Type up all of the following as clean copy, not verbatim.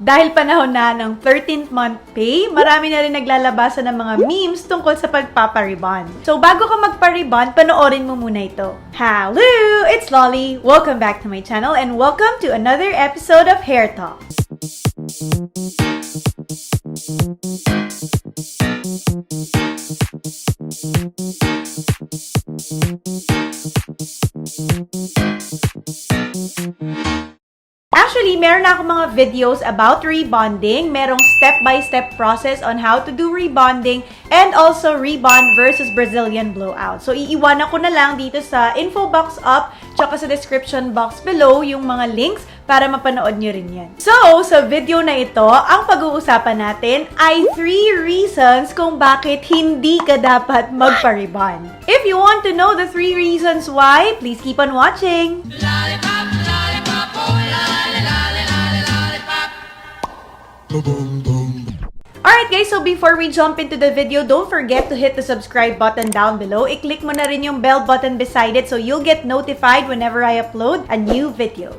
Dahil panahon na ng 13th month pay, marami na rin naglalabasan ng mga memes tungkol sa pagpaparebond. So bago ka magparebond, panoorin mo muna ito. Hello! It's Lolly! Welcome back to my channel and welcome to another episode of Hair Talk. Actually, meron na akong mga videos about rebonding. Merong step-by-step process on how to do rebonding and also rebond versus Brazilian blowout. So, iiwanan ko na lang dito sa info box up tsaka sa description box below yung mga links para mapanood nyo rin yan. So, sa video na ito, ang pag-uusapan natin ay 3 reasons kung bakit hindi ka dapat magpa-rebond. If you want to know the 3 reasons why, please keep on watching! Alright guys, so before we jump into the video, don't forget to hit the subscribe button down below. I-click mo na rin yung bell button beside it so you'll get notified whenever I upload a new video.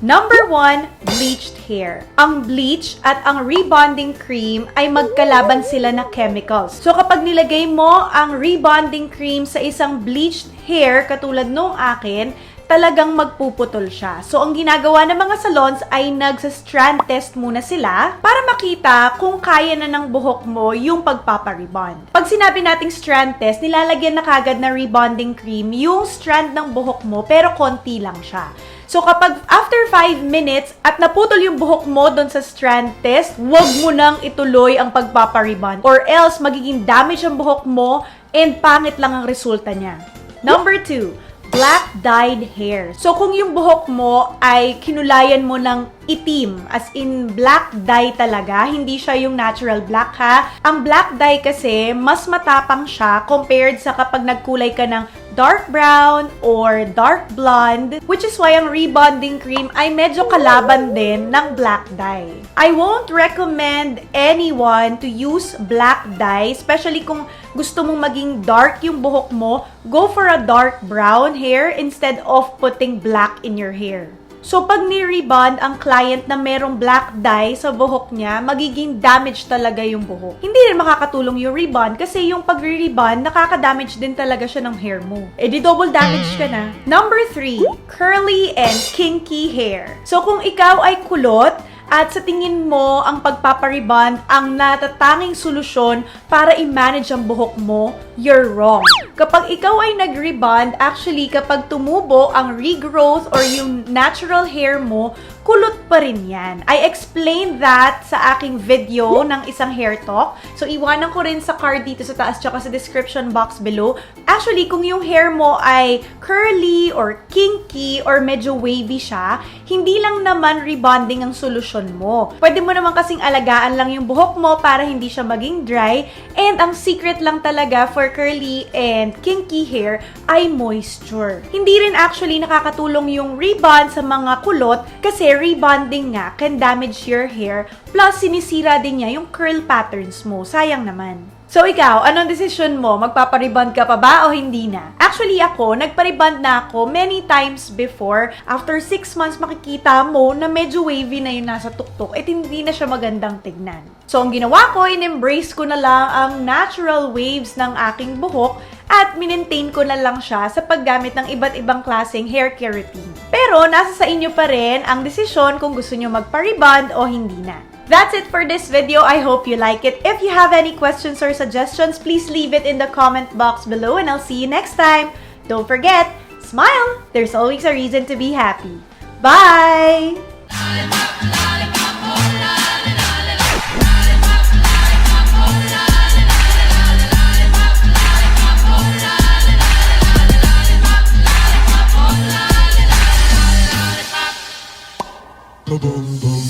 Number 1, bleached hair. Ang bleach at ang rebonding cream ay magkalaban sila na chemicals. So kapag nilagay mo ang rebonding cream sa isang bleached hair, katulad nung akin, talagang magpuputol siya. So, ang ginagawa ng mga salons ay nagsa-strand test muna sila para makita kung kaya na ng buhok mo yung pagpaparebond. Pag sinabi nating strand test, nilalagyan na kagad na rebonding cream yung strand ng buhok mo pero konti lang siya. So, kapag after 5 minutes at naputol yung buhok mo doon sa strand test, huwag mo nang ituloy ang pagpaparebond or else magiging damage ang buhok mo and pangit lang ang resulta niya. Number 2, black dyed hair. So, kung yung buhok mo ay kinulayan mo ng itim, as in black dye talaga, hindi siya yung natural black ha. Ang black dye kasi, mas matapang siya compared sa kapag nagkulay ka ng dark brown or dark blonde, which is why ang rebonding cream ay medyo kalaban din ng black dye. I won't recommend anyone to use black dye, especially kung gusto mong maging dark yung buhok mo, go for a dark brown hair instead of putting black in your hair. So, pag ni-rebond ang client na merong black dye sa buhok niya, magiging damage talaga yung buhok. Hindi rin makakatulong yung rebond kasi yung pag-rebond, nakaka-damage din talaga siya ng hair mo. Eh di double damage ka na. Number 3, curly and kinky hair. So, kung ikaw ay kulot, at sa tingin mo, ang pagpaparebond ang natatanging solusyon para i-manage ang buhok mo, you're wrong. Kapag ikaw ay nag-rebond, actually, kapag tumubo ang regrowth or yung natural hair mo, kulot pa rin yan. I explained that sa aking video ng isang hair talk. So, iwanan ko rin sa card dito sa taas tsaka sa description box below. Actually, kung yung hair mo ay curly or kinky or medyo wavy siya, hindi lang naman rebonding ang solusyon mo. Pwede mo naman kasing alagaan lang yung buhok mo para hindi siya maging dry. And ang secret lang talaga for curly and kinky hair ay moisture. Hindi rin actually nakakatulong yung rebond sa mga kulot kasi rebonding nga can damage your hair plus sinisira din niya yung curl patterns mo. Sayang naman. So ikaw, anong decision mo? Magpaparebond ka pa ba o hindi na? Actually ako, nagparebond na ako many times before. After 6 months, makikita mo na medyo wavy na yung nasa tuktok at hindi na siya magandang tignan. So ang ginawa ko, in-embrace ko na lang ang natural waves ng aking buhok at minentain ko na lang siya sa paggamit ng iba't ibang klaseng hair care routine. Pero nasa sa inyo pa rin ang desisyon kung gusto nyo magpa-rebond o hindi na. That's it for this video. I hope you like it. If you have any questions or suggestions, please leave it in the comment box below and I'll see you next time. Don't forget, smile! There's always a reason to be happy. Bye! Boom boom.